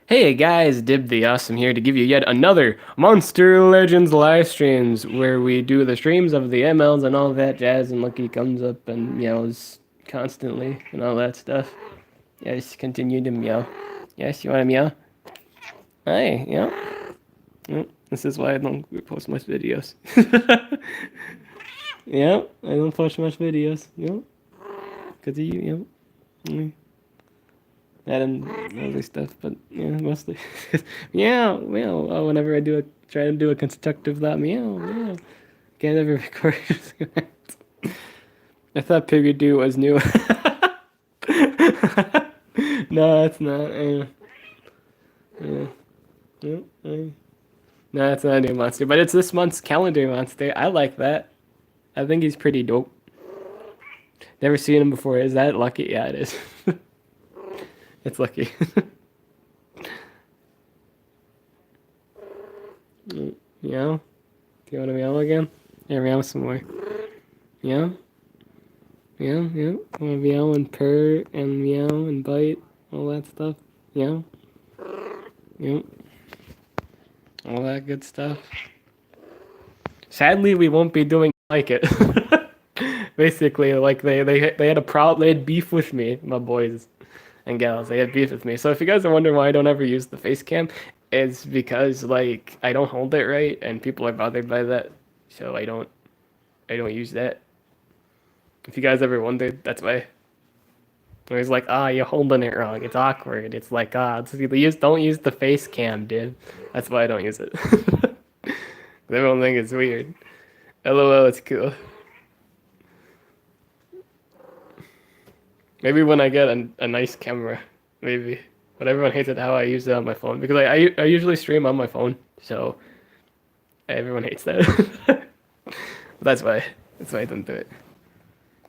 Hey guys, Dib the Awesome here to give you yet another Monster Legends live streams where we do the streams of the MLs and all that jazz and Lucky comes up and meows constantly and all that stuff. Yes, continue to meow. Yes, you want to meow? Hi, yeah. This is why I don't post much videos. Yeah, I don't post much videos. Yeah, because of you, yeah. That and other stuff, but yeah, mostly. Meow, meow. Oh, whenever try to do a constructive thought, meow, meow. Can't ever record. I thought Piggy was new. No, it's not. Yeah, yeah, no, it's not a new monster, but it's this month's calendar monster. I like that. I think he's pretty dope. Never seen him before. Is that lucky? Yeah, it is. It's lucky. Meow. Do you want to meow again? Yeah, meow some more. Meow. Meow, yeah. Want to meow and purr and meow and bite, all that stuff. Yeah. Yep. All that good stuff. Sadly, we won't be doing like it. Basically, like they had a problem. They had beef with me, my boys and gals. They had beef with me. So if you guys are wondering why I don't ever use the face cam, it's because like I don't hold it right, and people are bothered by that. So I don't use that. If you guys ever wondered, that's why. It's like, you're holding it wrong. It's awkward. It's like, don't use the face cam, dude. That's why I don't use it. Everyone think it's weird. LOL, it's cool. Maybe when I get a nice camera, maybe. But everyone hates it how I use it on my phone because I usually stream on my phone, so everyone hates that. That's why. That's why I don't do it.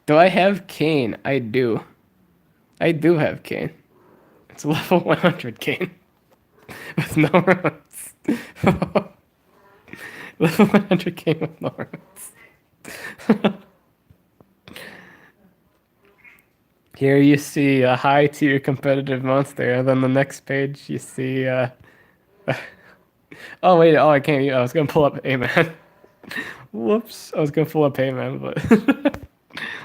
Do I have Kane? I do. I do have Kane. It's level 100 Kane. With no roads. Level 100 Kane with no roads. Here you see a high tier competitive monster, and then the next page you see oh wait, I can't. I was gonna pull up Heyman. Whoops, I was gonna pull up Heyman, but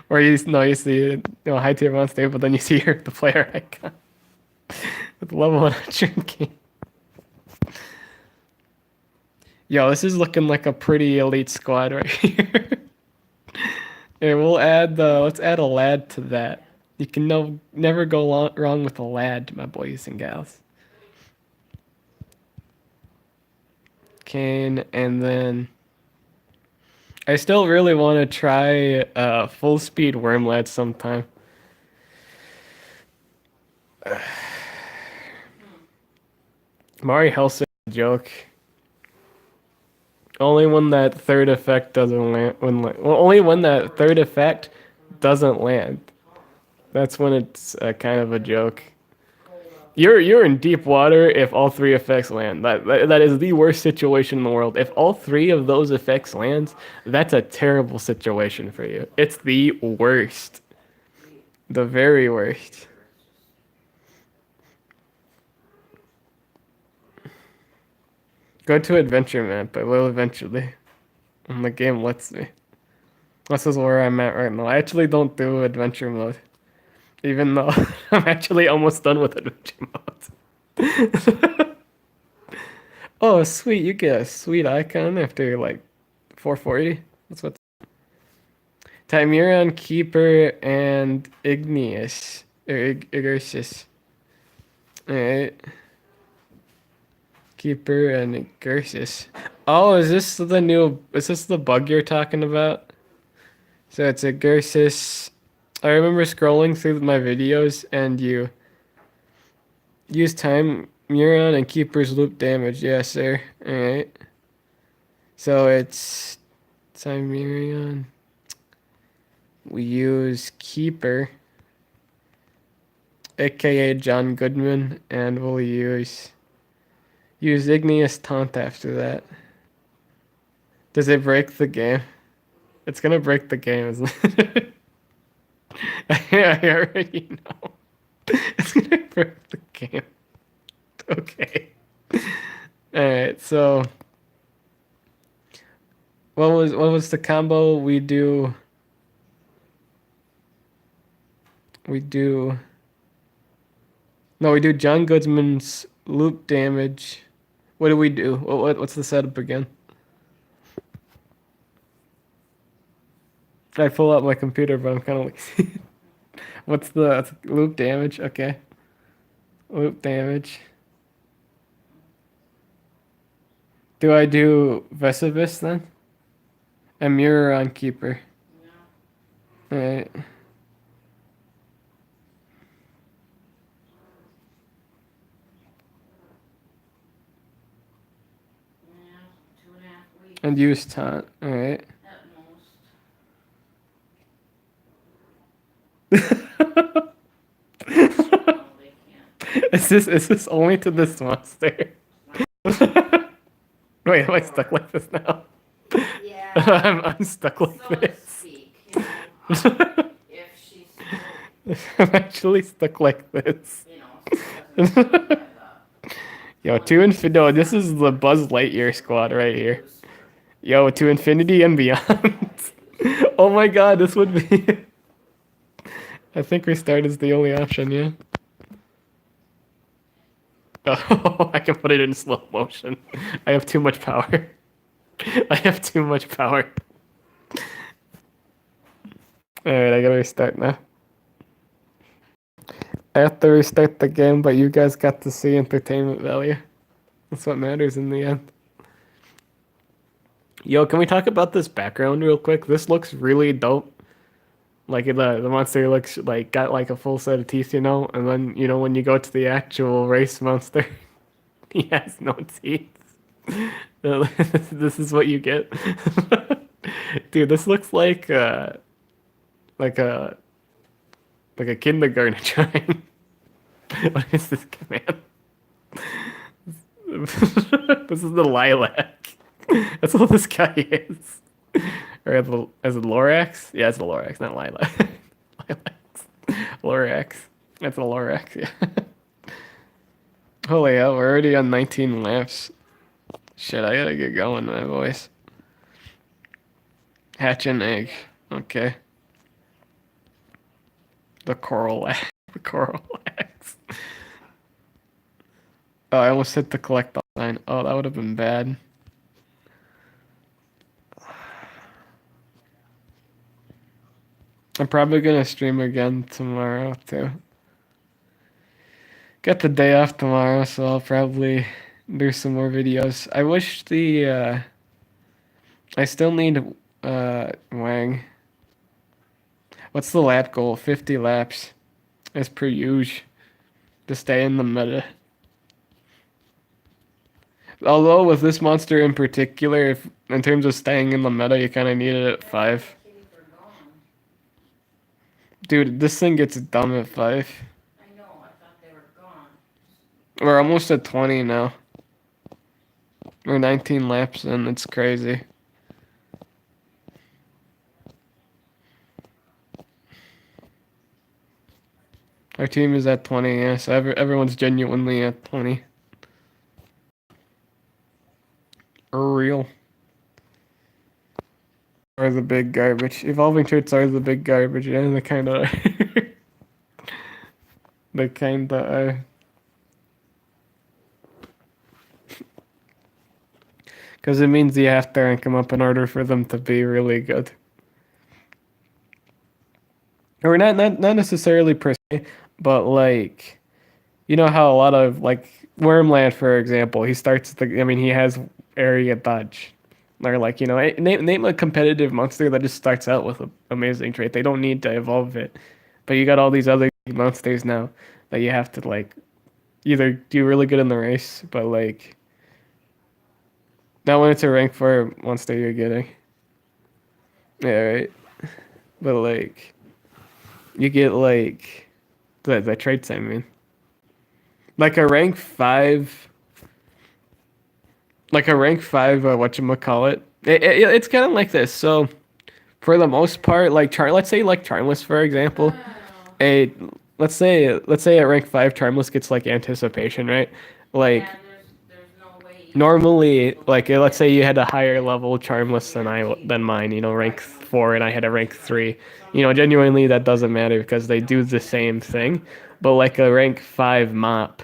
or you see high tier monster, but then you see the player icon with level 100 King. Yo, this is looking like a pretty elite squad right here. Here, let's add a lad to that. You can never go wrong with a lad, my boys and gals. Kane, and then I still really want to try full speed worm lad sometime. Mari Helsing joke. Only when that third effect doesn't land. Only when that third effect doesn't land. That's when it's kind of a joke. You're in deep water if all three effects land. That is the worst situation in the world. If all three of those effects lands, that's a terrible situation for you. It's the worst. The very worst. Go to adventure map. I will eventually. And the game lets me. This is where I'm at right now. I actually don't do adventure mode. Even though I'm actually almost done with adventure mode. Oh, sweet. You get a sweet icon after like 440. That's what. Timuron, Keeper, and Igneous. Or Igursus. Alright. Keeper and Igursus. Oh, is this the bug you're talking about? So it's Igursus. I remember scrolling through my videos and you use time Muron and Keeper's loop damage. Yes, sir. Alright. So it's time Muron. We use Keeper, aka John Goodman, and we'll use Igneous Taunt after that. Does it break the game? It's gonna break the game, isn't it? I already know. It's gonna break the game. Okay. All right. So what was the combo we do no we do John Goodman's loop damage. What do we do? What's the setup again? I pull out my computer, but I'm kind of like, what's the loop damage? Okay, loop damage. Do I do Vesavis then? And mirror on keeper. All right. And use taunt. All right. Is this only to this monster? Wait, am I stuck like this now? Yeah, I'm stuck like so to this. speak, if she's still, I'm actually stuck like this. still doesn't have Yo, to infinity. No, this is the Buzz Lightyear squad right here. Yo, to infinity and beyond. Oh my god, this would be. I think restart is the only option, yeah. Oh, I can put it in slow motion. I have too much power. I have too much power. Alright, I gotta restart now. I have to restart the game, but you guys got to see entertainment value. That's what matters in the end. Yo, can we talk about this background real quick? This looks really dope. Like the monster looks like got like a full set of teeth, and then when you go to the actual race monster, he has no teeth. This is what you get. Dude, this looks like a like a kindergarten drawing. What is this command? This is the lilac. That's what this guy is. Or as a Lorax? Yeah, it's a Lorax, not lilac. Lilacs. Lorax. That's a Lorax, yeah. Holy hell, we're already on 19 laps. Shit, I gotta get going, my boys. Hatch an egg. Okay. The coral axe. The coral axe. Oh, I almost hit the collect all sign. Oh, that would have been bad. I'm probably gonna stream again tomorrow too. Got the day off tomorrow, so I'll probably do some more videos. I wish I still need Wang. What's the lap goal? 50 laps. As per usual. To stay in the meta. Although with this monster in particular, if in terms of staying in the meta, you kind of need it at 5. Dude, this thing gets dumb at 5. I know, I thought they were gone. We're almost at 20 now. We're 19 laps in. It's crazy. Our team is at 20, yeah, so everyone's genuinely at 20. Real. Are the big garbage. Evolving traits are the big garbage, yeah, they kinda are. They kinda are. Because it means you have to rank them up in order for them to be really good. Or not necessarily per se, but like, you know how a lot of like Wormland, for example, he has area dodge. Or like, name a competitive monster that just starts out with an amazing trait. They don't need to evolve it. But you got all these other monsters now that you have to like either do really good in the race, but like not when it's a rank 4 monster you're getting. Yeah, right. But like you get like the traits, I mean. Like a rank 5 whatchamacallit. It's kind of like this. So for the most part, like let's say like Charmless, for example, a let's say at rank 5 Charmless gets like anticipation, right? Like Yeah, there's no way you can normally, like let's say get you had a higher level charmless than mine, rank 4, and I had a rank 3. Genuinely that doesn't matter because they do the same thing. But like a rank 5 mop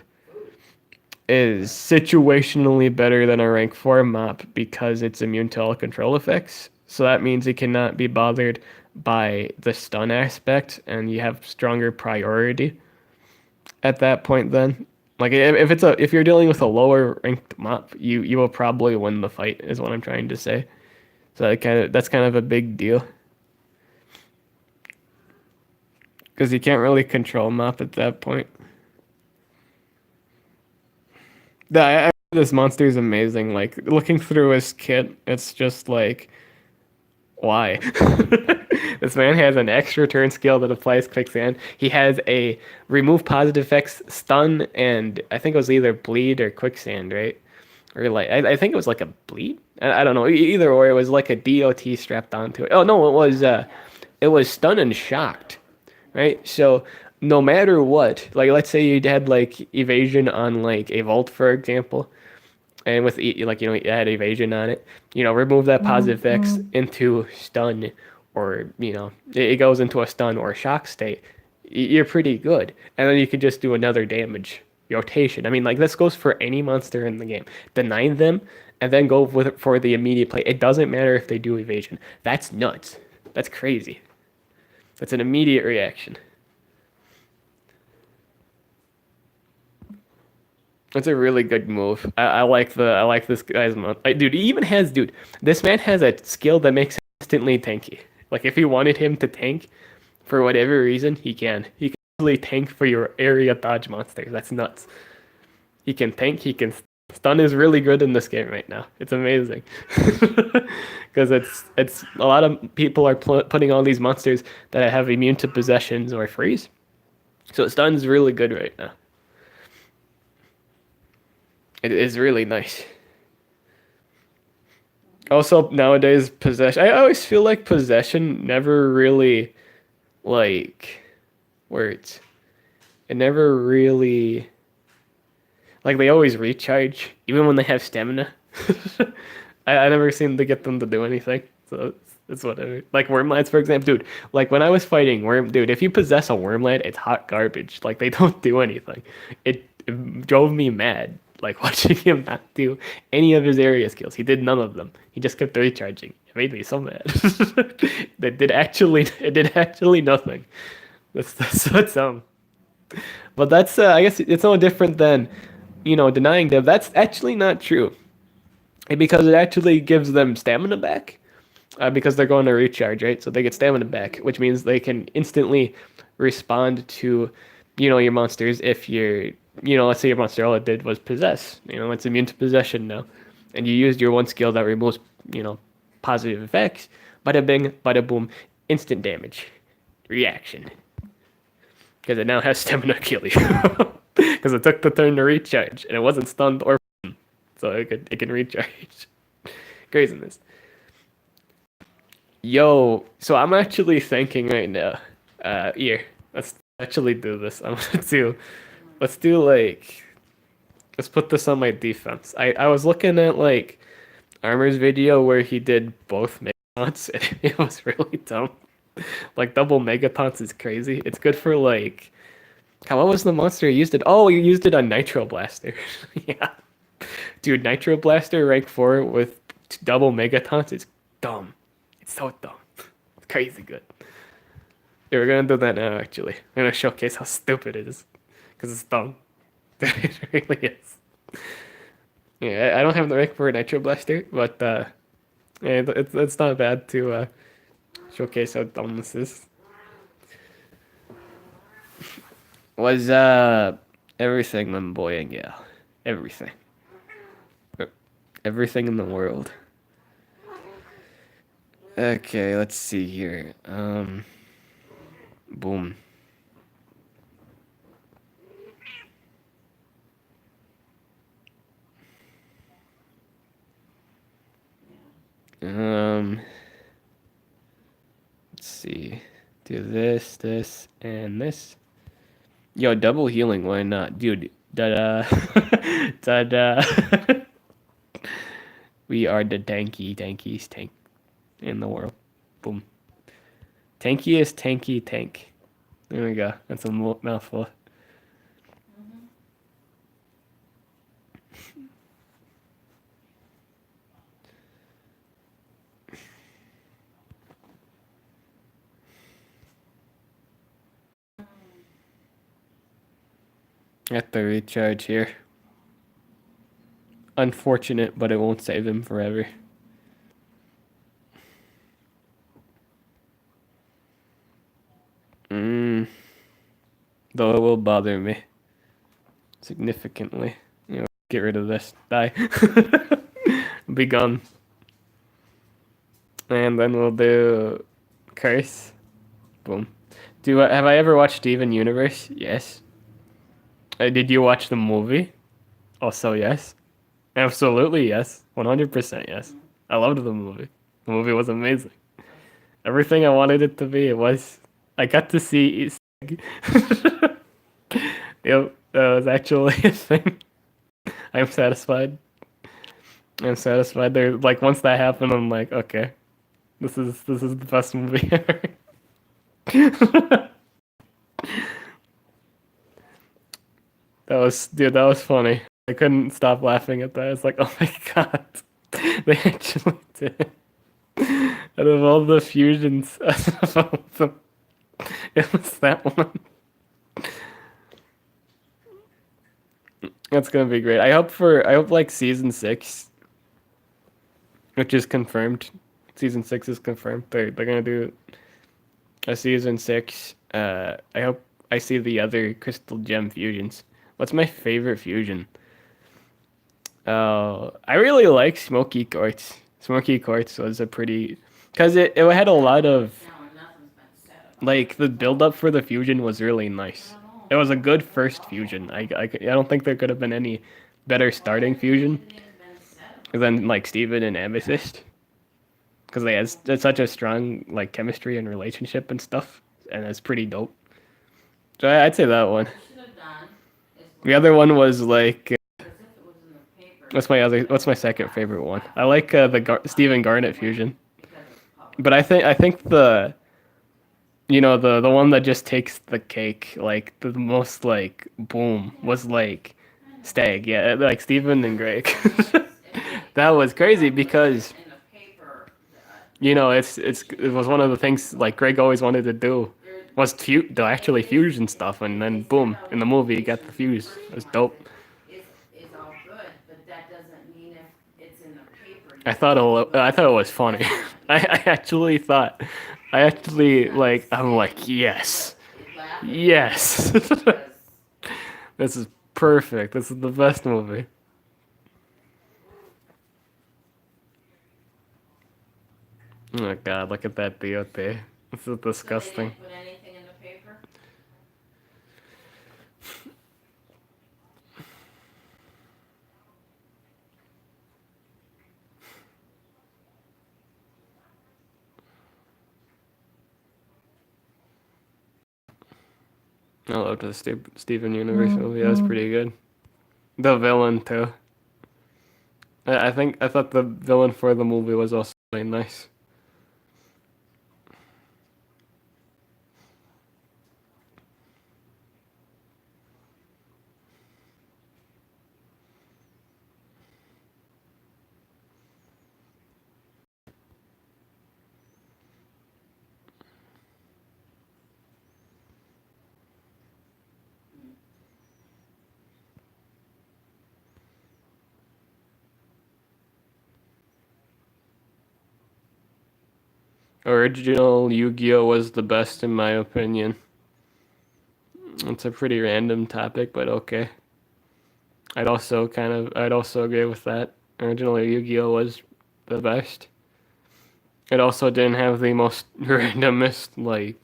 is situationally better than a rank 4 mop because it's immune to all control effects. So that means it cannot be bothered by the stun aspect, and you have stronger priority at that point then. Like if you're dealing with a lower ranked mop, you will probably win the fight is what I'm trying to say. So that's kind of a big deal because you can't really control mop at that point. This monster is amazing. Like looking through his kit, it's just like why? This man has an extra turn skill that applies quicksand. He has a remove positive effects, stun, and I think it was either bleed or quicksand, right? Or like I think it was like a bleed. I don't know. Either or, it was like a DOT strapped onto it. Oh no, it was stun and shocked, right? So no matter what, like let's say you had like evasion on like a vault, for example, and with like you add evasion on it, remove that positive X into stun, or it goes into a stun or a shock state. You're pretty good, and then you can just do another damage rotation. I mean, like this goes for any monster in the game. Deny them, and then go with it for the immediate play. It doesn't matter if they do evasion. That's nuts. That's crazy. That's an immediate reaction. It's a really good move. I like this guy's move. Like, dude, he even has this man has a skill that makes him instantly tanky. Like if you wanted him to tank for whatever reason, he can. He can easily tank for your area dodge monsters. That's nuts. He can tank, he can stun is really good in this game right now. It's amazing. Because it's a lot of people are putting all these monsters that have immune to possessions or freeze. So stun's really good right now. It is really nice. Also, nowadays, possession. I always feel like possession never really, like, words. It never really. Like, they always recharge, even when they have stamina. I never seem to get them to do anything. So it's whatever. Like, Wormlads, for example. Dude, like, when I was fighting Dude, if you possess a Wormlad, it's hot garbage. Like, they don't do anything. It drove me mad. Like watching him not do any of his area skills. He did none of them. He just kept recharging. It made me so mad. It did actually nothing. That's. But that's I guess it's no different than, denying them. That's actually not true. Because it actually gives them stamina back. Because they're going to recharge, right? So they get stamina back, which means they can instantly respond to, your monsters if let's say your monster all it did was possess. It's immune to possession now. And you used your one skill that removes, positive effects. Bada bing, bada boom, instant damage. Reaction. Because it now has stamina kill you. Because it took the turn to recharge, and it wasn't stunned or so it can recharge. Craziness. Yo, so I'm actually thinking right now. Here, let's actually do this. Let's do like, let's put this on my defense. I was looking at like Armor's video where he did both megatons, and it was really dumb. Like double megatons is crazy. It's good for like, God, what was the monster you used it? Oh, you used it on Nitro Blaster. Yeah, dude, Nitro Blaster rank 4 with double megatons is dumb. It's so dumb. It's crazy good. Yeah, we're gonna do that now. Actually, I'm gonna showcase how stupid it is, because it's dumb. It really is. Yeah, I don't have the rank for Nitro Blaster, but yeah, it's not bad to showcase how dumb this is. Was everything, my boy and gal, everything, everything in the world. Okay, let's see here. Boom. Let's see. Do this, and this. Yo, double healing, why not? Dude, Da da da. We are the tankiest tank in the world. Boom. Tankiest tanky tank. There we go. That's a mouthful. Mhm. I have to recharge here. Unfortunate, but it won't save him forever. Mm, though it will bother me significantly. Get rid of this. Die. Be gone. And then we'll do curse. Boom. Have I ever watched Steven Universe? Yes. Did you watch the movie? Also yes. Absolutely yes. 100% yes. I loved the movie. The movie was amazing. Everything I wanted it to be, it was. I got to see. Yep, that was actually a thing. I'm satisfied. I'm satisfied. There, like once that happened, I'm like, okay, this is the best movie ever. That was, dude, that was funny. I couldn't stop laughing at that. It's like, oh my god, they actually did. Out of all the fusions, out of all of them, it was that one. That's gonna be great. I hope like season six, which is confirmed. Season six is confirmed. They're gonna do a season six. I hope I see the other crystal gem fusions. What's my favorite fusion? I really like Smoky Quartz. Smoky Quartz was a pretty, cause it had a lot of No, nothing's been said about like the build up for the fusion was really it. nice. I don't know. It was a good first fusion. I don't think there could have been any better starting fusion Anything's been said about than like Steven and Amethyst, because they had such a strong like chemistry and relationship and stuff, and it's pretty dope. So I'd say that one. What you should have done is The look other one was like, as if it was in the paper. what's my second favorite one? I like the Steven Garnet fusion, Because it's public. but I think the the one that just takes the cake, like the most like boom was like Stag, yeah, like Steven and Greg. That was crazy because In the paper, it was one of the things like Greg always wanted to do was the actually fusion stuff, and then boom, in the movie you got the fuse. It was dope. is all good, but that doesn't mean if it's in the paper. I thought it was funny. I actually like I'm like yes, yes. This is perfect. This is the best movie. Oh my god, look at that DOT. This is disgusting. Put anything in the paper? I loved the Steven Universe movie. That was pretty good. The villain too. I thought the villain for the movie was also really nice. Original Yu-Gi-Oh was the best in my opinion. It's a pretty random topic, but okay. I'd also agree with that. Original Yu-Gi-Oh was the best. It also didn't have the most randomest like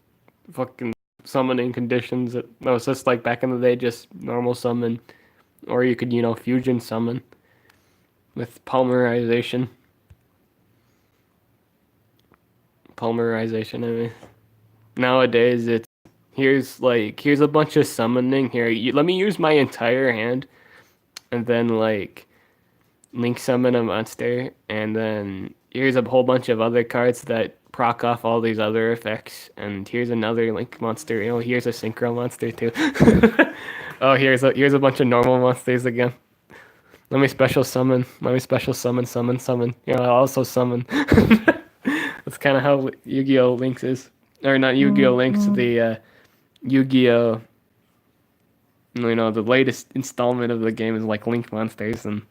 fucking summoning conditions. That was just like back in the day, just normal summon, or you could fusion summon with polymerization. Polymerization. I mean, nowadays it's here's a bunch of summoning here. Let me use my entire hand, and then like link summon a monster, and then here's a whole bunch of other cards that proc off all these other effects, and here's another link monster. Oh, here's a synchro monster too. Oh, here's a bunch of normal monsters again. Let me special summon. Let me special summon. I'll also summon. That's kind of how Yu-Gi-Oh! Links is. Or not Yu-Gi-Oh! Links, the Yu-Gi-Oh! The latest installment of the game is like Link Monsters and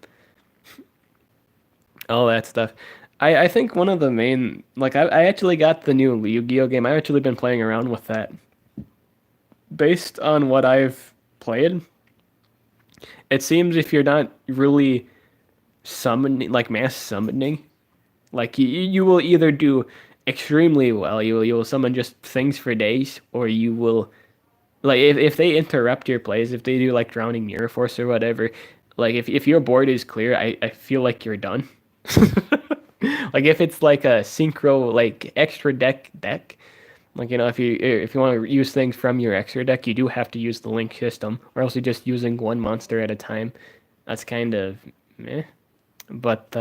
all that stuff. I think one of the main, like, I actually got the new Yu-Gi-Oh! Game. I've actually been playing around with that. Based on what I've played, it seems if you're not really summoning, like mass summoning, like you will either do extremely well, you will summon just things for days, or you will like if they interrupt your plays, if they do like drowning mirror force or whatever, like if your board is clear, I feel like you're done. Like if it's like a synchro like extra deck, like if you want to use things from your extra deck, you do have to use the link system, or else you're just using one monster at a time. That's kind of meh. But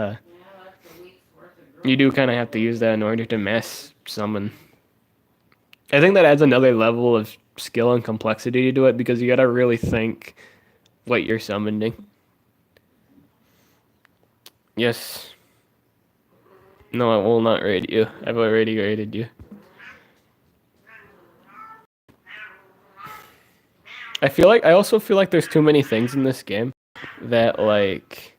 you do kind of have to use that in order to mass summon. I think that adds another level of skill and complexity to it because you gotta really think what you're summoning. Yes. No, I will not raid you. I've already raided you. I also feel like there's too many things in this game that like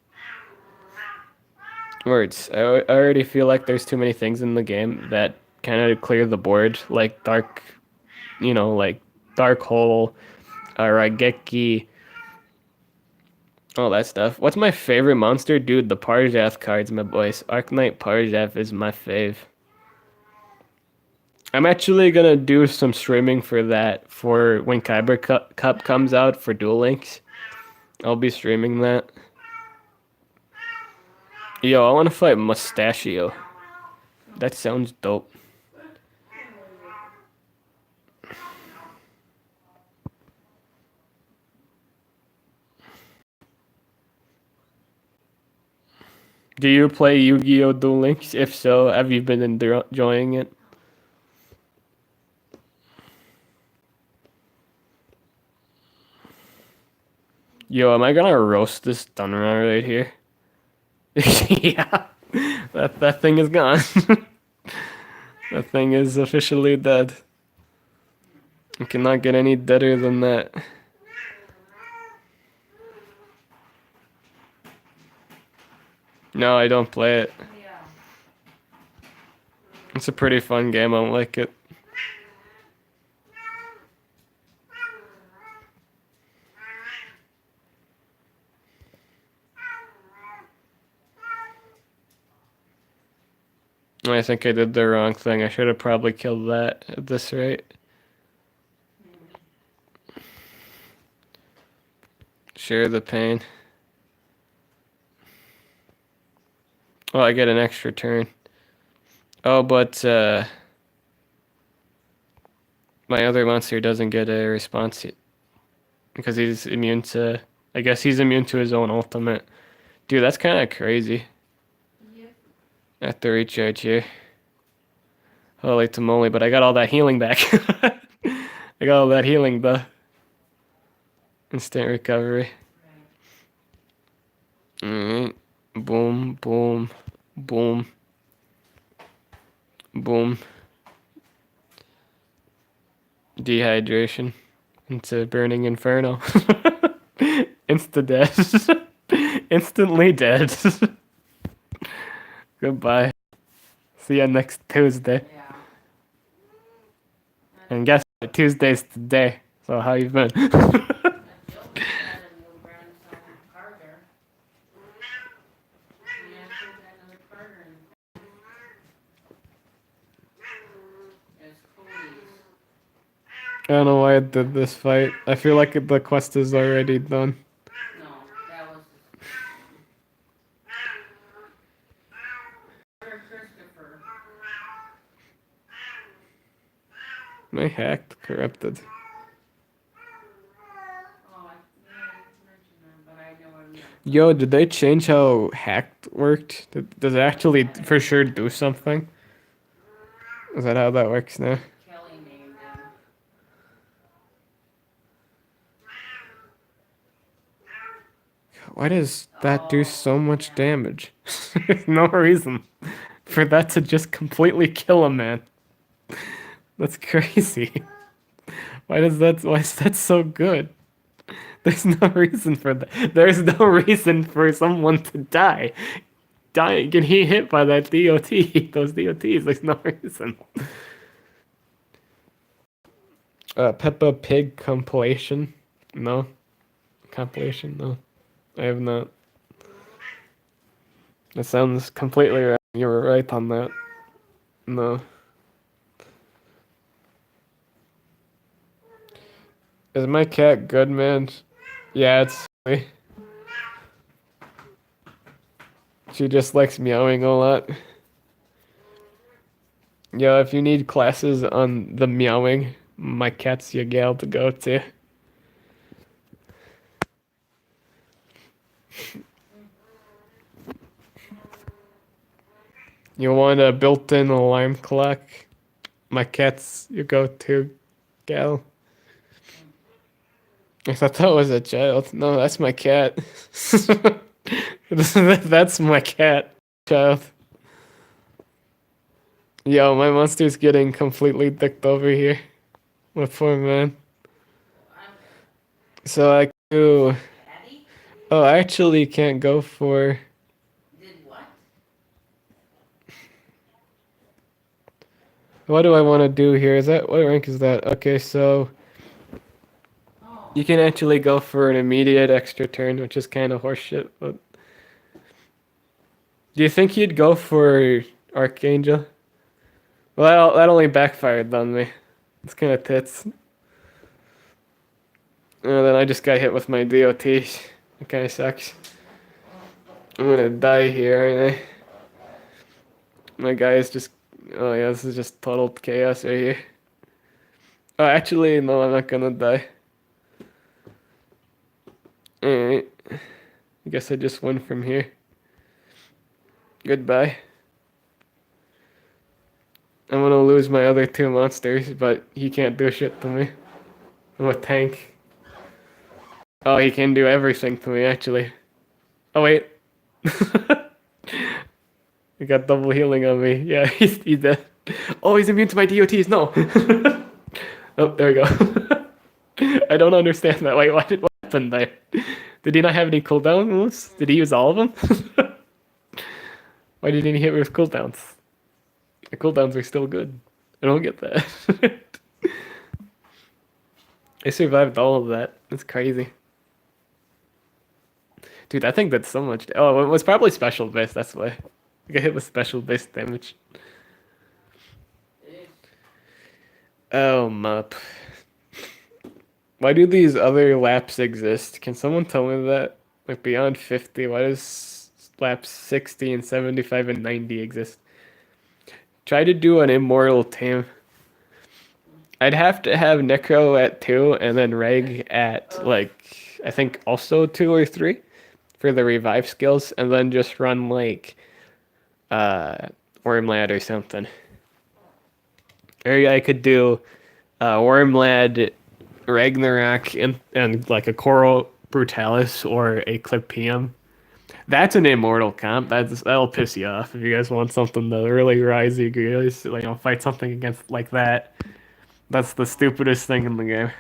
words. I already feel like there's too many things in the game that kind of clear the board, like like dark hole, Raigeki, all that stuff. What's my favorite monster? Dude, the Parjath cards, my boys. Arknight Parjath is my fave. I'm actually gonna do some streaming for that for when Kyber Cup comes out for Duel Links. I'll be streaming that. Yo, I want to fight Mustachio. That sounds dope. Do you play Yu-Gi-Oh! Duel Links? If so, have you been enjoying it? Yo, am I gonna roast this Dunra right here? Yeah, that thing is gone. That thing is officially dead. You cannot get any deader than that. No, I don't play it. It's a pretty fun game. I don't like it. I think I did the wrong thing. I should have probably killed that at this rate. Share the pain. Oh, I get an extra turn. Oh, but my other monster doesn't get a response because he's immune to. I guess he's immune to his own ultimate. Dude, that's kind of crazy. Yep. I have to recharge here. Holy tamale, but I got all that healing back. I got all that healing, though. Instant recovery. Alright. Boom, boom, boom, boom. Dehydration into burning inferno. Insta dead. Instantly dead. Goodbye. See ya next Tuesday. Yeah. And guess what? Tuesday's today. So how you been? That Jill was sad and little Brandon saw him Carter. Yeah, she got another Carter and it's Cody's. I don't know why I did this fight. I feel like the quest is already done. No, that was Carter Christopher. Am I hacked? Corrupted. Yo, did they change how hacked worked? Does it actually for sure do something? Is that how that works now? Kelly named him. Why does that do Oh, so much yeah. damage? There's no reason for that to just completely kill a man. That's crazy. Why is that so good? There's no reason for that. There's no reason for someone to die. Getting hit by that DOT, those DOTs, there's no reason. Peppa Pig compilation? No. Compilation? No. I have not. That sounds completely right. You were right on that. No. Is my cat good, man? Yeah, it's silly. She just likes meowing a lot. Yo, if you need classes on the meowing, my cat's your gal to go to. You want a built-in alarm clock? My cat's your go-to gal. I thought that was a child. No, that's my cat. That's my cat, child. Yo, my monster's getting completely dicked over here. My poor man. I'm, So I do. Patty Oh, I actually can't go for. did what? What do I want to do here? Is that what rank is that? Okay, so Oh, you can actually go for an immediate extra turn, which is kind of horseshit. But do you think you'd go for Archangel? Well, that only backfired on me. It's kind of tits. And then I just got hit with my DOT. It kind of sucks. I'm gonna die here, aren't I? My guy is just. Oh yeah, this is just total chaos right here. Oh, actually, no, I'm not gonna die. Alright. I guess I just win from here. Goodbye. I'm gonna lose my other two monsters, but he can't do shit to me. I'm a tank. Oh, he can do everything to me, actually. Oh, wait. He got double healing on me. Yeah, he's dead. Oh, he's immune to my DOTs. No. Oh, there we go. I don't understand that. Wait, what happened there? Did he not have any cooldown moves? Did he use all of them? Why didn't he hit me with cooldowns? The cooldowns are still good. I don't get that. I survived all of that. That's crazy. Dude, I think that's so much. Oh, it was probably special base. That's why. I got hit with special base damage. dude. Oh, map. Why do these other laps exist? Can someone tell me that? Like beyond 50, why does laps 60 and 75 and 90 exist? Try to do an immortal team. I'd have to have Necro at 2 and then Reg at like I think also 2 or 3 for the revive skills and then just run like uh Wormlad or something. Or I could do Wormlad, Ragnarok, and like a Coral Brutalis or a Clip PM. That's an immortal comp. That'll piss you off if you guys want something to really rise you guys. Like, fight something against like that. That's the stupidest thing in the game.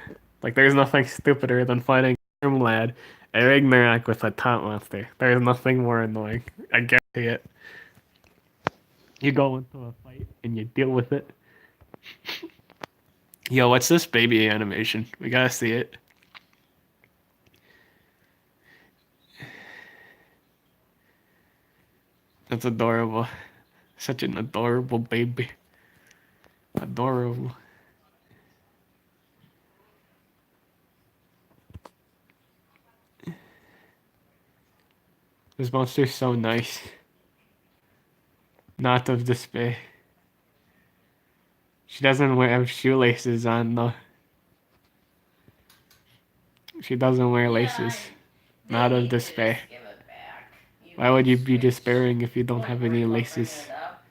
Like, there's nothing stupider than fighting Wormlad and Ragnarok with a taunt monster. There's nothing more annoying. I guarantee it. You go into a fight and you deal with it. Yo, what's this baby animation? We gotta see it. That's adorable. Such an adorable baby. Adorable. This monster's so nice. Not of despair. She doesn't have shoelaces on though. She doesn't wear Yeah, laces. Not of they need to despair. just give a Why would you be switch. despairing if you don't Well, have we're any gonna bring laces? it up.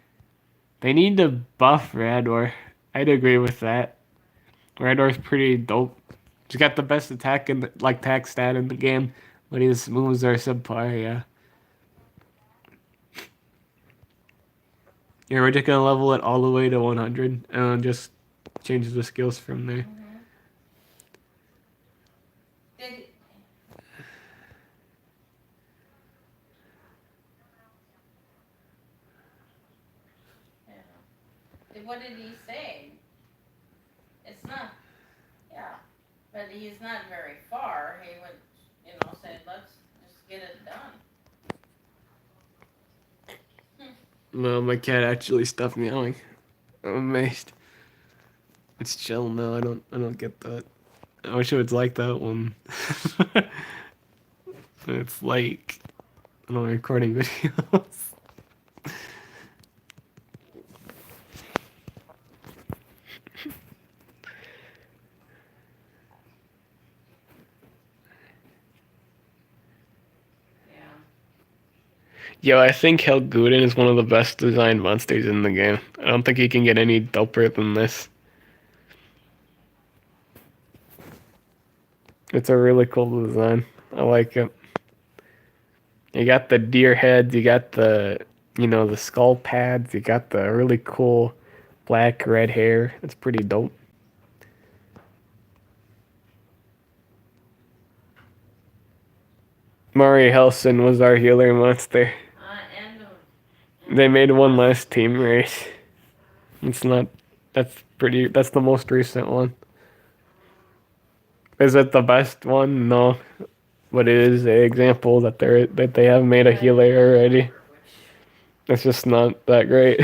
They need to buff Rador. I'd agree with that. Rador's pretty dope. He's got the best attack in the, like attack stat in the game, but his moves are subpar. Yeah. Yeah, we're just gonna level it all the way to 100 and just change the skills from there. Mm-hmm. Did what did he say? It's not. Yeah, but he's not very far. He would, say, let's just get it done. Well, my cat actually stopped meowing. I'm amazed. It's chill now. I don't get that. I wish it was like that one. It's like I don't know, recording videos. Yeah. Yo, I think Helguden is one of the best designed monsters in the game. I don't think he can get any doper than this. It's a really cool design. I like it. You got the deer heads, you got the skull pads, you got the really cool black red hair. It's pretty dope. Mari Helson was our healer monster. And They made one last team race. It's not. That's the most recent one. Is it the best one? No, but it is an example that they have made a healer already. It's just not that great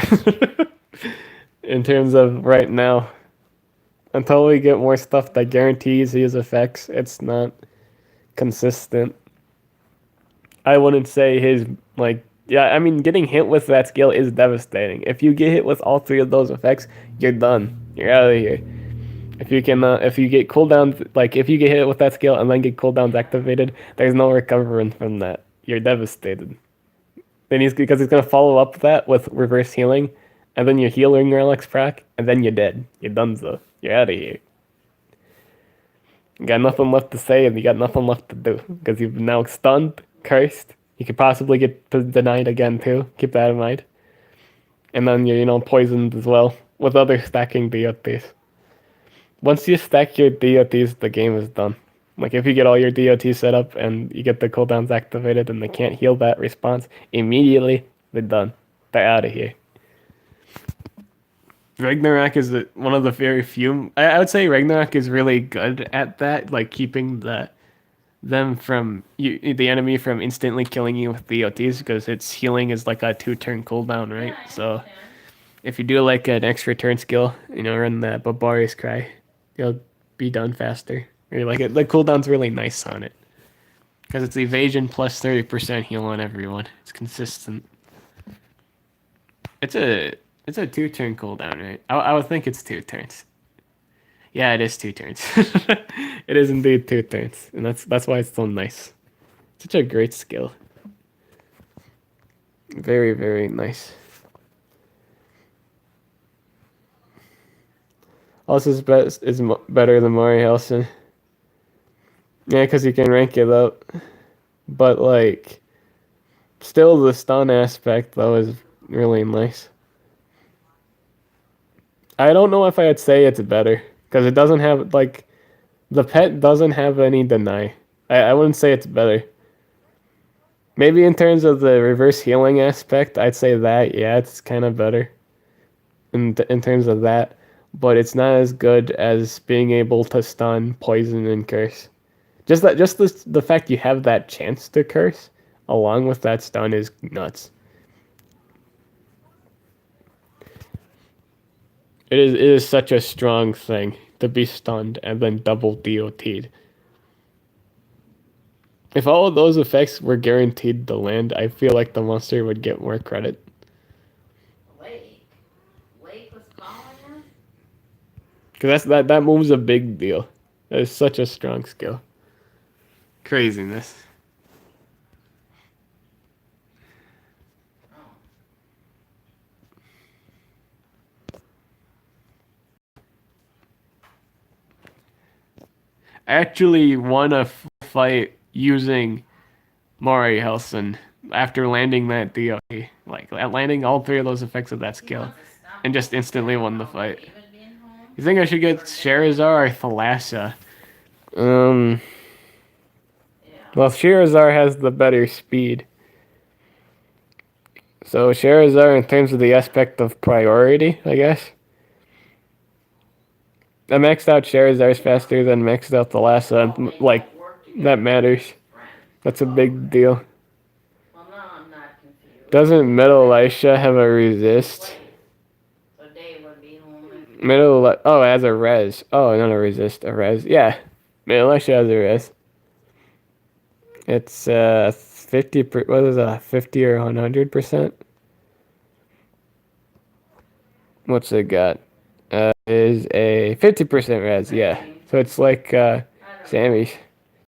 in terms of right now. Until we get more stuff that guarantees his effects, it's not consistent. I wouldn't say his like yeah, I mean getting hit with that skill is devastating. If you get hit with all three of those effects, you're done. You're out of here. If you get cooldowns, like if you get hit with that skill and then get cooldowns activated, there's no recovering from that. You're devastated. Then he's gonna follow up that with reverse healing, and then you're healing your Alex Prac, and then you're dead. You're done though. You're out of here. You got nothing left to say, and you got nothing left to do because you've now stunned, cursed. You could possibly get denied again too. Keep that in mind. And then you're poisoned as well with other stacking DOTs. Once you stack your DOTs, the game is done. Like if you get all your DOTs set up and you get the cooldowns activated and they can't heal that response immediately, they're done. They're out of here. Ragnarok is one of the very few. I would say Ragnarok is really good at that, like keeping the enemy from instantly killing you with DOTs because its healing is like a 2-turn cooldown, right? yeah, I So understand. if you do like an extra turn skill, run the Barbarious Cry, you'll be done faster. Or like the cooldown's really nice on it because it's evasion plus 30% heal on everyone. It's consistent. It's a it's a 2-turn cooldown, right? I would think it's 2 turns. Yeah, it is 2 turns. It is indeed 2 turns, and that's why it's so nice. Such a great skill. Very very nice. Also, is better than Mari Helson. Yeah, because you can rank it up, but like, still the stun aspect though is really nice. I don't know if I'd say it's better because it doesn't have like the pet doesn't have any deny. I wouldn't say it's better. Maybe in terms of the reverse healing aspect, I'd say that yeah, it's kind of better in terms of that, but it's not as good as being able to stun, poison, and curse. Just the fact you have that chance to curse along with that stun is nuts. It is such a strong thing to be stunned and then double DOT'd. If all of those effects were guaranteed to land, I feel like the monster would get more credit. Lake. Lake was calling him? Cause that move's a big deal. That is such a strong skill. Craziness. I actually won a fight using Mori Helson after landing that DOT. Like landing all three of those effects of that He skill, wants to stop and just home instantly won the about fight. David being home. You think I should get Sherazar or Thalassa? Um, Yeah. well, Sherazar has the better speed. So Sherazar in terms of the aspect of priority, I guess. I maxed out Sherazar's faster than maxed out Thalassa, Well, and they like don't work that together. They're matters. just friends. That's a big deal. Well, no, I'm not confused. Doesn't Metal Elisha have a resist? Wait, so Dave would be home if Oh, it has a res. Oh, not a resist, a res. Yeah, Metal Elisha has a res. It's 50. What is that? 50 or 100%? What's it got? Is a 50% res. Yeah. So it's like I don't know. Sammy's.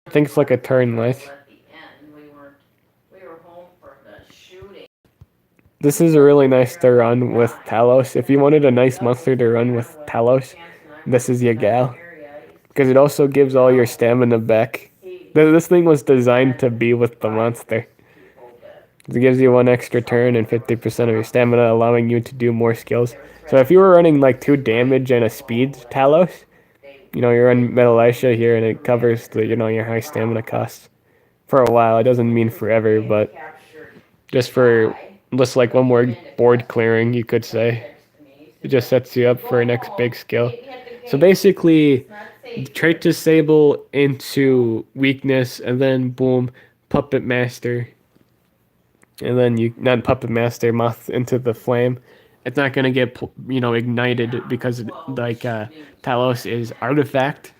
I think it's like a turn less. At the end, we were home for the shooting. This is a really nice to run with Talos. If you wanted a nice monster to run with Talos, this is your gal. Because it also gives all your stamina back. This thing was designed to be with the monster. It gives you one extra turn and 50% of your stamina, allowing you to do more skills. So if you were running like 2 damage and a speed Talos, you run Metal Elisha here and it covers your high stamina costs. For a while, it doesn't mean forever, but just like one more board clearing, you could say. It just sets you up for a next big skill. So basically, trait disable into weakness, and then boom, puppet master, and then you not puppet master moth into the flame. It's not gonna get ignited because like Talos is artifact,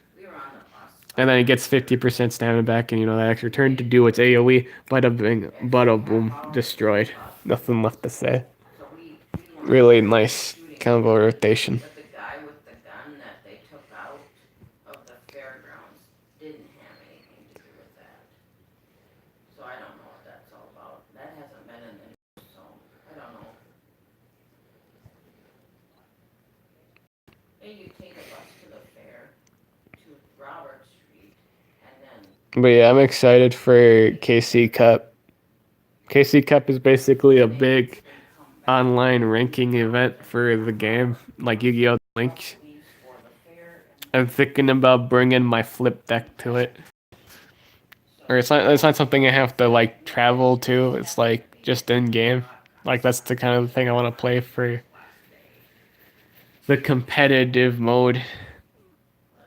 and then it gets 50% stamina back, and that extra turn to do its AOE. Bada bing, bada boom, destroyed. Nothing left to say. Really nice combo rotation. But the guy with the gun that they took out of the fairgrounds didn't have anything to do with that. So I don't know what that's all about. That hasn't been in the news, so I don't know. Maybe you take a bus to the fair to Robert Street and then But yeah, I'm excited for KC Cup. KC Cup is basically a big online ranking event for the game, like Yu-Gi-Oh! Link. leave for the fair. I'm thinking about bringing my flip deck to it. Or it's not something I have to like travel to. It's like just in game. Like that's the kind of thing I want to play for the competitive mode.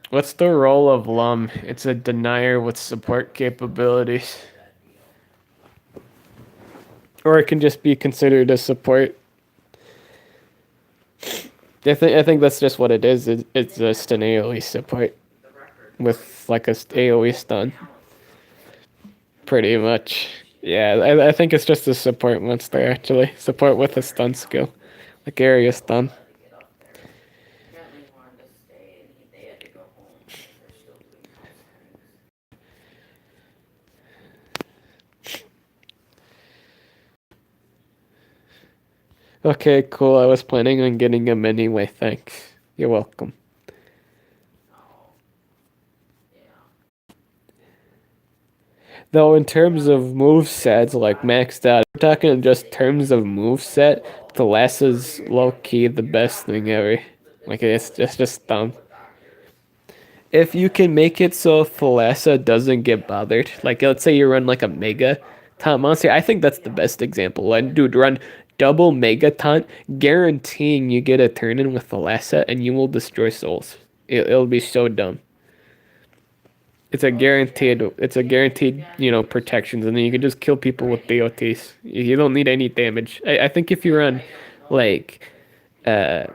What's the role of Lum? It's a denier with support capabilities. Or it can just be considered a support. I think that's just what it is. It's just an AoE support with like a AoE stun. Pretty much. Yeah, I think it's just a support monster actually. Support with a stun skill. Like area stun. Bentley wanted to stay and they had to go home because they're still doing house cleanings. Okay, cool. I was planning on getting him anyway. Thanks. You're welcome. Oh, yeah. Though in terms of move sets, like maxed out, we're talking in just terms of move set, the Lassa's low key the best thing ever. Like it's just dumb. If you can make it so Thalassa doesn't get bothered, like let's say you run like a Mega Taunt monster, I think that's the best example. Like, dude, run double Mega Taunt, guaranteeing you get a turn in with Thalassa and you will destroy souls. It'll be so dumb. It's a guaranteed protections, and then you can just kill people with DOTs. You don't need any damage. I think if you run like uh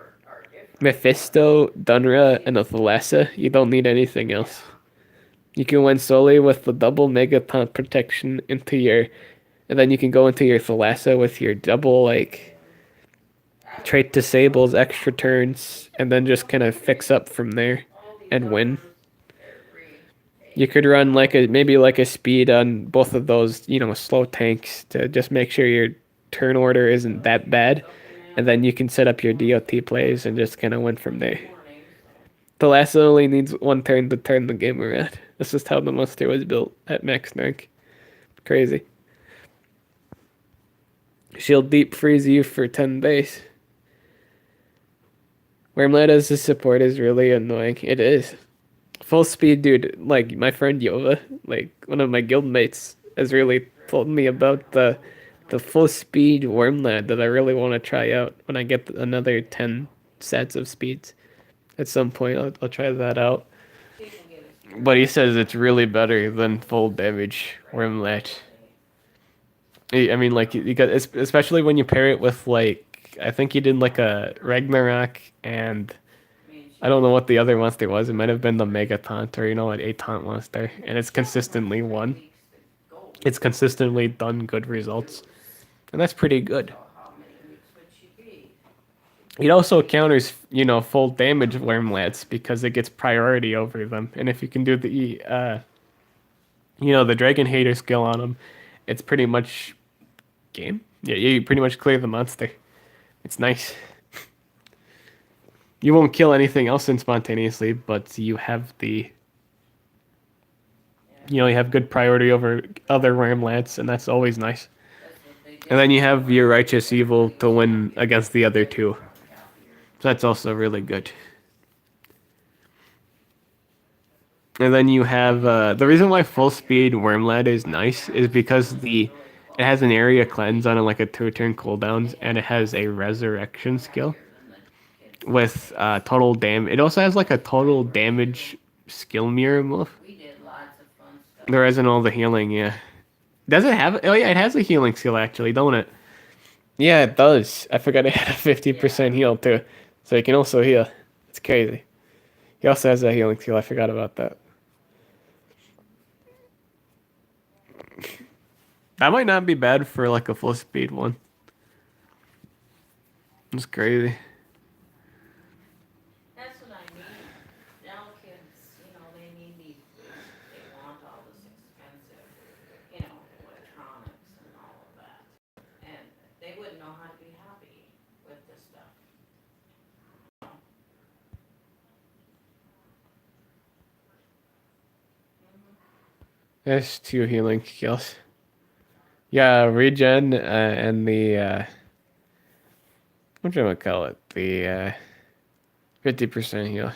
Mephisto, Dunra, and a Thalassa, you don't need anything else. You can win solely with the double Megaton protection and then you can go into your Thalassa with your double like trait disables extra turns, and then just kind of fix up from there and win. You could run maybe like a speed on both of those, slow tanks to just make sure your turn order isn't that bad, and then you can set up your DOT plays and just kind of win from there. The last only needs one turn to turn the game around. That's just how the monster was built at max rank. Crazy. She'll deep freeze you for 10 base. Wormlet as a support is really annoying. It is. Full speed, dude. Like, my friend Yova, like, one of my guild mates, has really told me about the full speed Wormlet that I really want to try out when I get another 10 sets of speeds. At some point, I'll try that out. But he says it's really better than full damage Wormlet. I mean, like, you got, especially when you pair it with, like, I think he did, like, a Ragnarok, and I don't know what the other monster was. It might have been the Mega Taunt, or, an 8 Taunt monster, and it's consistently won. It's consistently done good results, and that's pretty good. It also counters, full damage Wormlets because it gets priority over them, and if you can do the Dragon Hater skill on them, it's pretty much game. Yeah, you pretty much clear the monster. It's nice. You won't kill anything else spontaneously, but you have you have good priority over other Wormlets, and that's always nice. And then you have your Righteous Evil to win against the other two. So that's also really good. And then you have the reason why full speed Wormlet is nice is because it has an area cleanse on it, like a 2-turn cooldowns, and it has a resurrection skill with total damage. It also has like a total damage skill mirror move. There isn't all the healing, yeah. Does it have? Oh yeah, it has a healing skill actually, don't it? Yeah, it does. I forgot it had a 50% heal too, so you can also heal. It's crazy. He also has a healing skill. I forgot about that. That might not be bad for like a full speed one. It's crazy. That's what I mean. Now kids, they need these boosts. They want all this expensive, electronics and all of that. And they wouldn't know how to be happy with this stuff. There's 2 healing skills. Yeah, regen and the what do I call it? The 50% heal.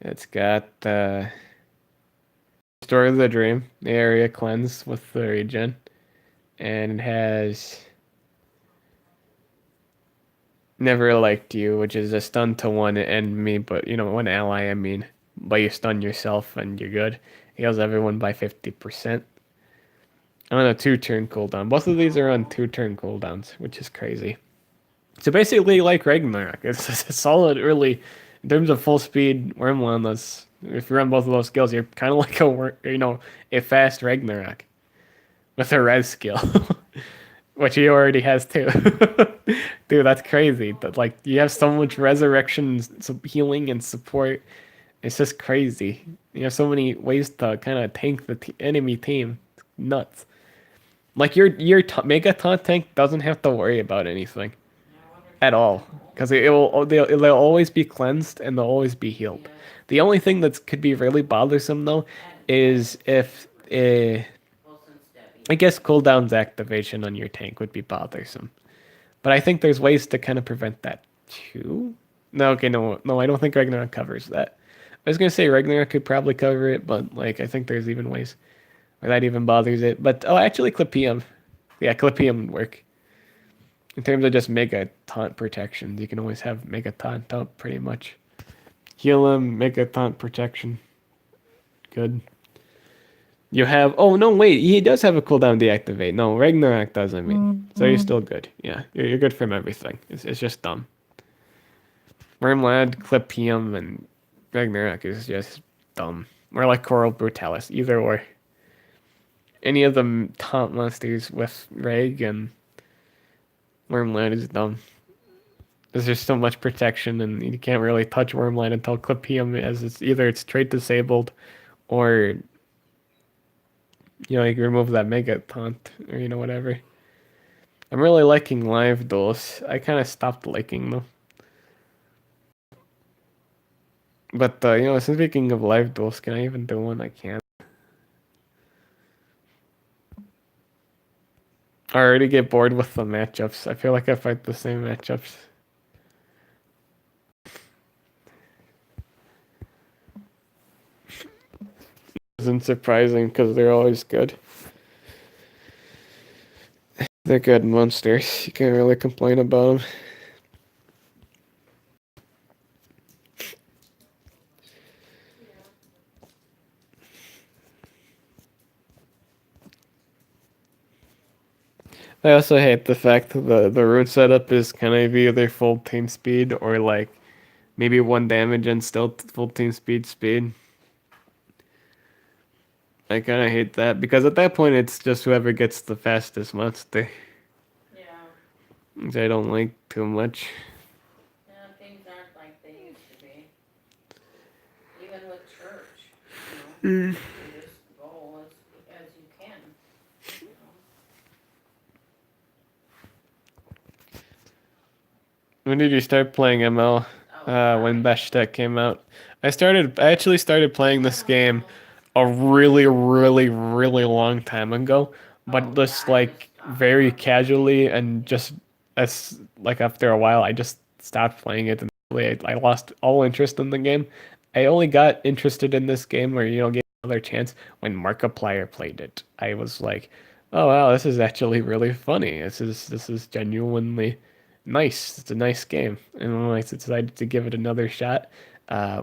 It's got Story of the Dream, the area cleanse with the regen, and it has Never Liked You, which is a stun to one enemy, but one ally, I mean, but you stun yourself and you're good. Heals everyone by 50%. On a 2-turn cooldown. Both of these are on 2-turn cooldowns, which is crazy. So basically, like Ragnarok, it's a solid early, in terms of full speed Wormland. If you run both of those skills, you're kind of like a fast Ragnarok with a res skill, which he already has too. Dude, that's crazy. But like, you have so much resurrection, healing, and support. It's just crazy. You have so many ways to kind of tank the enemy team. It's nuts. Like your Mega Taunt tank doesn't have to worry about anything at all, because they'll always be cleansed and they'll always be healed. The only thing that could be really bothersome though is if I guess cooldown's activation on your tank would be bothersome. But I think there's ways to kind of prevent that too. No, okay, no, I don't think Ragnarok covers that. I was gonna say Ragnarok could probably cover it, but like I think there's even ways where that even bothers it. But actually, Clipium, yeah, Clipium would work. In terms of just Mega Taunt protections, you can always have Mega Taunt up pretty much. Heal him, Mega Taunt protection. Good. You have, oh no, wait, he does have a cooldown deactivate. No, Ragnarok doesn't mean. So you're still good. Yeah, you're good from everything. It's just dumb. Wormlad, Clipium, and Ragnarok is just dumb. Or like Coral Brutalis, either or. Any of them taunt monsters with Rag and Wormland is dumb. There's just so much protection, and you can't really touch Wormland until Clipium, as it's trait disabled, or you can remove that Mega Taunt, or whatever. I'm really liking live duels. I kind of stopped liking them. But speaking of live duels, can I even do one? I can't. I already get bored with the matchups. I feel like I fight the same matchups. Isn't surprising because they're always good. They're good monsters. You can't really complain about them. I also hate the fact that the rune setup is kind of either full team speed or like maybe one damage and still full team speed. I kind of hate that because at that point it's just whoever gets the fastest monster, Yeah, which I don't like too much. yeah, things aren't like they used to be. Even with church, you just go as you can, you know. When did you start playing ML? When Haystack came out. I actually started playing this game a really, really, really long time ago, but just like very casually and just as like after a while, I just stopped playing it and really, I lost all interest in the game. I only got interested in this game or gave another chance when Markiplier played it. I was like, oh wow, this is actually really funny. This is genuinely nice. It's a nice game, and I decided to give it another shot,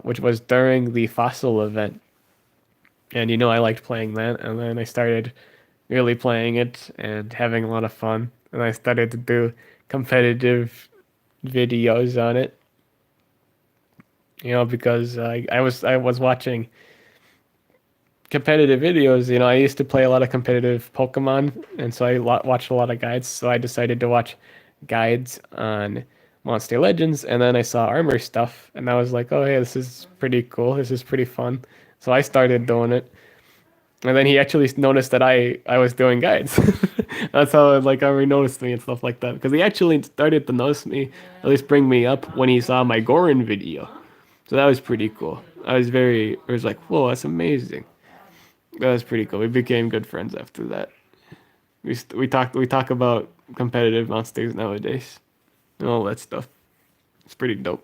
which was during the Fossil event. And I liked playing that, and then I started really playing it and having a lot of fun. And I started to do competitive videos on it, because I was watching competitive videos. I used to play a lot of competitive Pokemon, and so watched a lot of guides. So I decided to watch guides on Monster Legends, and then I saw armor stuff, and I was like, oh hey, this is pretty cool. This is pretty fun. So I started doing it, and then he actually noticed that I was doing guides. That's how like he noticed me and stuff like that. Because he actually started to notice me, at least bring me up when he saw my Gorin video. So that was pretty cool. I was like, whoa, that's amazing. That was pretty cool. We became good friends after that. We talk about competitive monsters nowadays and all that stuff. It's pretty dope.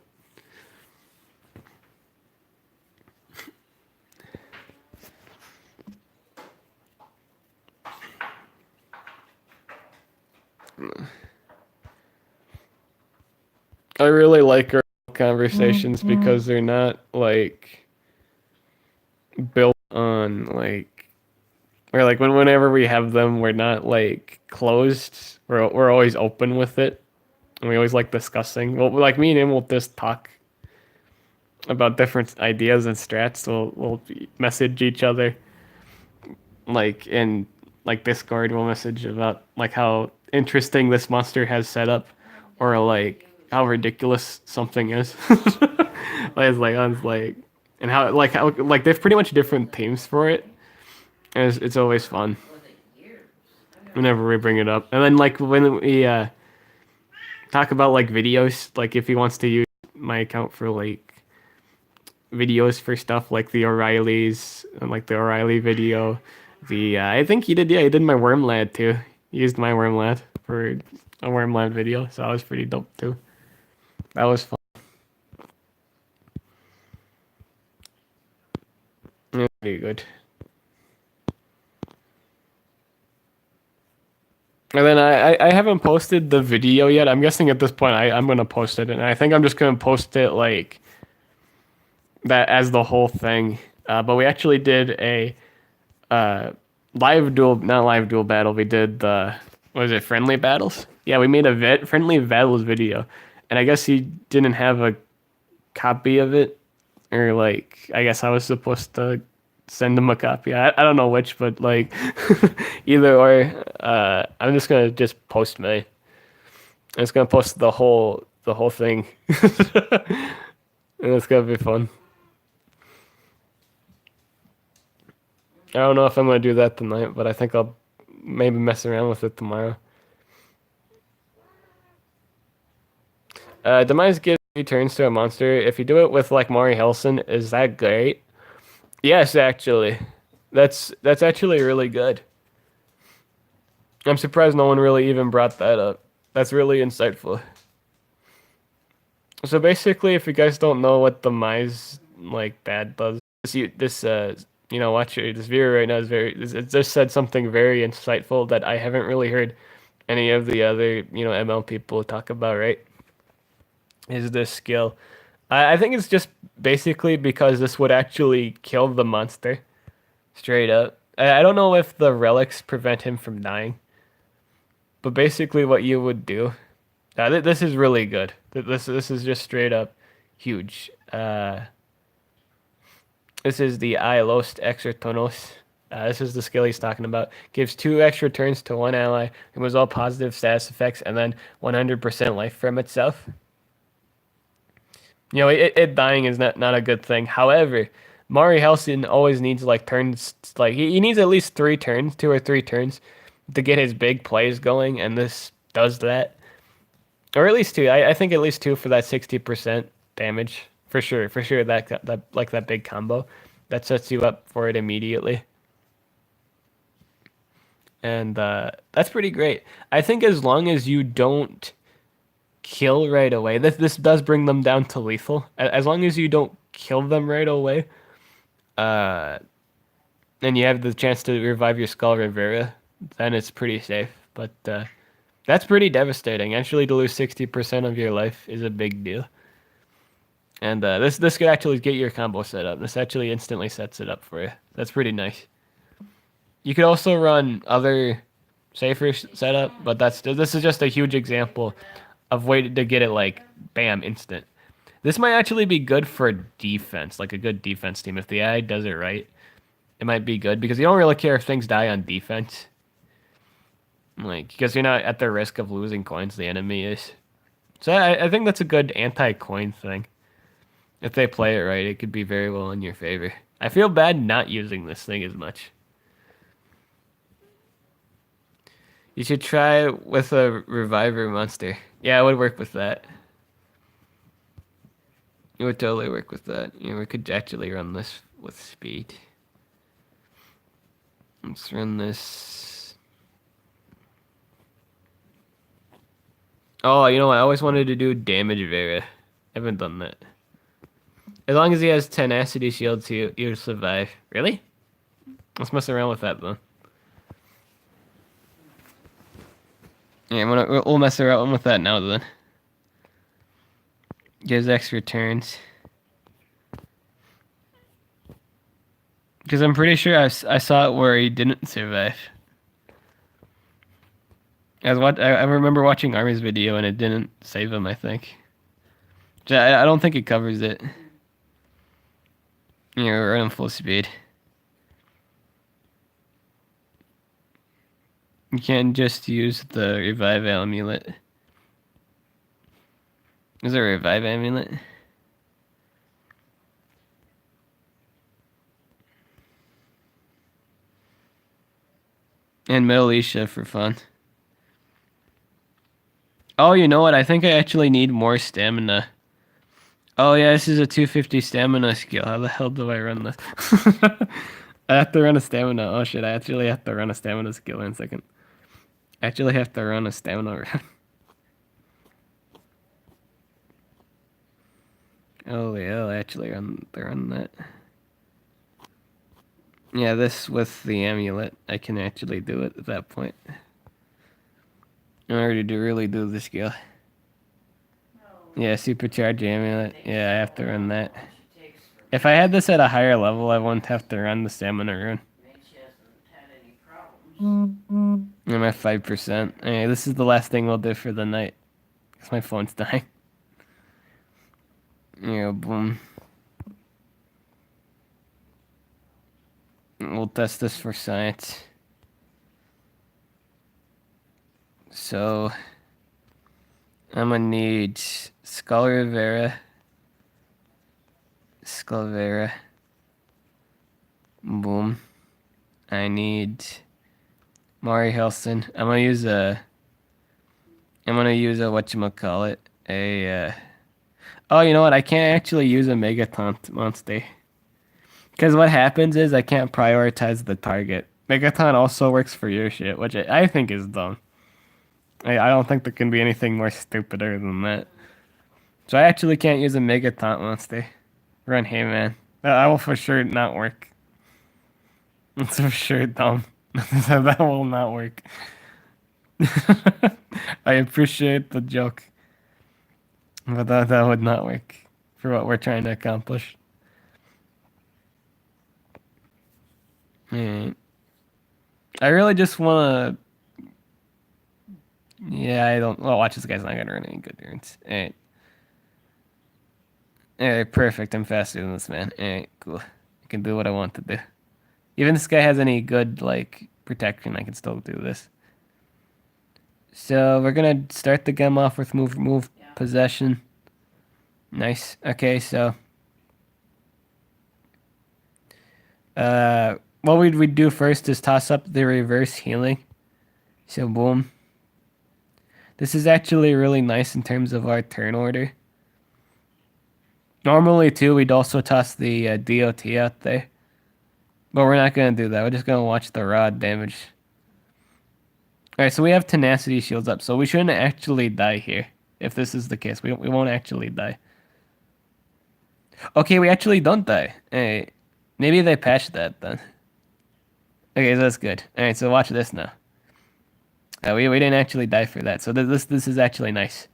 I really like our conversations because they're not like built on like or like whenever we have them, we're not like closed. We're always open with it, and we always like discussing. Well, like me and him will just talk about different ideas and strats. We'll message each other like in like Discord. We'll message about like how interesting this monster has set up, or like how ridiculous something is. It's like and how there's pretty much different themes for it. And it's always fun whenever we bring it up. And then like when we talk about like videos, like if he wants to use my account for like videos for stuff like the O'Reillys and like the O'Reilly video. I think he did my Wormlad too. He used my Wormlad for a Wormlad video, so that was pretty dope too. That was fun. Yeah, pretty good. And then I haven't posted the video yet. I'm guessing at this point I'm gonna post it, and I think I'm just gonna post it like that as the whole thing. But we actually did a uh, not live duel battle. We did the what was it, friendly battles? Yeah, we made a friendly battles video, and I guess he didn't have a copy of it, or like I guess I was supposed to send him a copy. I don't know which, but like either or. I'm just gonna just post my. I'm just gonna post the whole thing, and it's gonna be fun. I don't know if I'm gonna do that tonight, but I think I'll maybe mess around with it tomorrow. Demise gives He turns to a monster. If you do it with like Mari Helson, is that great? Yes, actually. That's actually really good. I'm surprised no one really even brought that up. That's really insightful. So basically, if you guys don't know what the Mize like bad does, watch this viewer right now is it just said something very insightful that I haven't really heard any of the other ML people talk about. Right? Is this skill? I think it's just basically because this would actually kill the monster straight up. I don't know if the relics prevent him from dying, but basically what you would do. This is really good. This is just straight up huge. This is the I Lost Extra Tonos. This is the skill he's talking about. Gives 2 extra turns to one ally, removes all positive status effects, and then 100% life from itself. It dying is not a good thing. However, Mari Helsing always needs like turns, like he needs at least 3 turns, 2 or 3 turns, to get his big plays going, and this does that. Or at least 2. I think at least 2 for that 60% damage. For sure. For sure that like that big combo. That sets you up for it immediately. And that's pretty great. I think as long as you don't kill right away, this does bring them down to lethal. As long as you don't kill them right away, uh, and you have the chance to revive your Skull Rivera, then it's pretty safe. But that's pretty devastating. Actually, to lose 60% of your life is a big deal. And this could actually get your combo set up. This actually instantly sets it up for you. That's pretty nice. You could also run other safer setup, but this is just a huge example of way to get it like bam instant. This might actually be good for defense, like a good defense team. If the AI does it right, it might be good because you don't really care if things die on defense. Like, because you're not at the risk of losing coins, the enemy is. So I think that's a good anti-coin thing. If they play it right, it could be very well in your favor. I feel bad not using this thing as much. You should try with a reviver monster. Yeah, it would work with that. It would totally work with that. We could actually run this with speed. Let's run this. Oh, you know what? I always wanted to do damage Vera. I haven't done that. As long as he has tenacity shields, he'll survive. Really? Let's mess around with that then. Yeah, we'll mess around with that now then. Gives extra turns. Because I'm pretty sure I saw it where he didn't survive. I remember watching Army's video and it didn't save him, I think. I don't think it covers it. We're running full speed. You can't just use the revive amulet. Is there a revive amulet? And Melisha for fun. Oh, you know what? I think I actually need more stamina. Oh yeah, this is a 250 stamina skill. How the hell do I run this? I have to run a stamina. Oh shit, I actually have to run a stamina skill in a second. I actually have to run a stamina run. Oh yeah, I actually run that. Yeah, this with the amulet, I can actually do it at that point. In order to really do the skill. Yeah, supercharge amulet. Yeah, I have to run that. If I had this at a higher level, I wouldn't have to run the stamina rune. I'm at 5%. Hey, this is the last thing we'll do for the night. Because my phone's dying. Yeah, boom. We'll test this for science. So, I'm gonna need Skull Rivera. Boom. I need Mari Helston. I'm gonna use a whatchamacallit. Oh, you know what? I can't actually use a Megaton monster. Because what happens is I can't prioritize the target. Megaton also works for your shit, which I think is dumb. I don't think there can be anything more stupider than that. So I actually can't use a Megaton monster. Run Hayman. That will for sure not work. That's for sure dumb. That will not work. I appreciate the joke, but that would not work for what we're trying to accomplish. Alright. I really just want to. Yeah, I don't. Well, watch this guy's not gonna run any good turns. Alright. Alright, perfect. I'm faster than this man. Alright, cool. I can do what I want to do. Even if this guy has any good, like, protection, I can still do this. So we're gonna start the game off with move Yeah. possession. Nice. Okay, so what we do first is toss up the reverse healing. So boom. This is actually really nice in terms of our turn order. Normally too, we'd also toss the DOT out there, but we're not gonna do that. We're just gonna watch the rod damage. All right, so we have tenacity shields up, so we shouldn't actually die here. If this is the case, we won't actually die. Okay, we actually don't die. Hey, maybe they patched that then. Okay, so that's good. All right, so watch this now. We didn't actually die for that, so this is actually nice.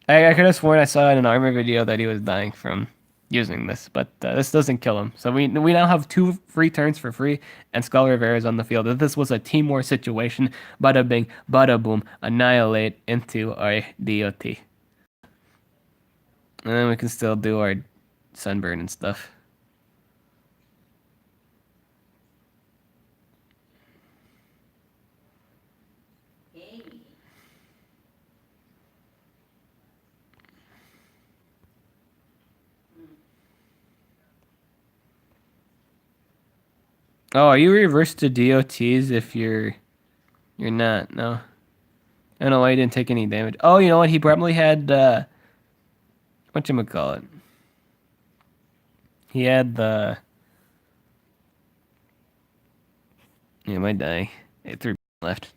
I could have sworn I saw in an armor video that he was dying from using this, but this doesn't kill him. So we now have 2 free turns for free, and Skull Rivera is on the field. If this was a team war situation, bada bing, bada boom, annihilate into our DOT. And then we can still do our sunburn and stuff. Hey. Oh, are you reversed to DOTs if you're not? No. I don't know why he didn't take any damage. Oh, you know what? He probably had whatchamacallit? He had the yeah, my die. It 3 left.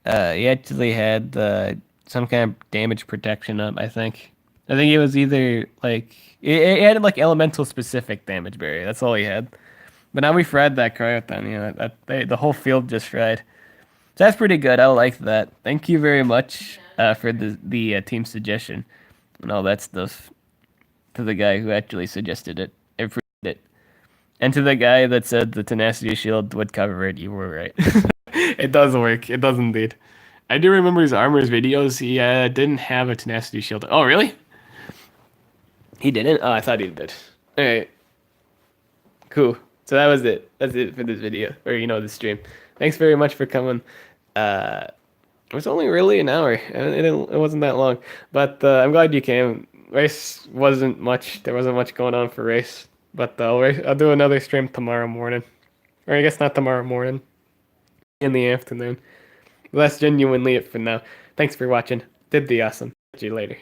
He actually had some kind of damage protection up, I think. I think it was either like it had like elemental specific damage barrier. That's all he had. But now we fried that cryothon. You know the whole field just fried. So that's pretty good. I like that. Thank you very much for the team suggestion and all that stuff. To the guy who actually suggested it, I appreciate it. And to the guy that said the tenacity shield would cover it, you were right. It does work. It does indeed. I do remember his armor's videos. He didn't have a tenacity shield. Oh, really? He didn't? Oh, I thought he did. All right. Cool. So that was it. That's it for this video, or this stream. Thanks very much for coming. It was only really an hour. It wasn't that long, but I'm glad you came. Race wasn't much. There wasn't much going on for race, but I'll do another stream tomorrow morning, or I guess not tomorrow morning, in the afternoon. But that's genuinely it for now. Thanks for watching. Did the awesome. See you later.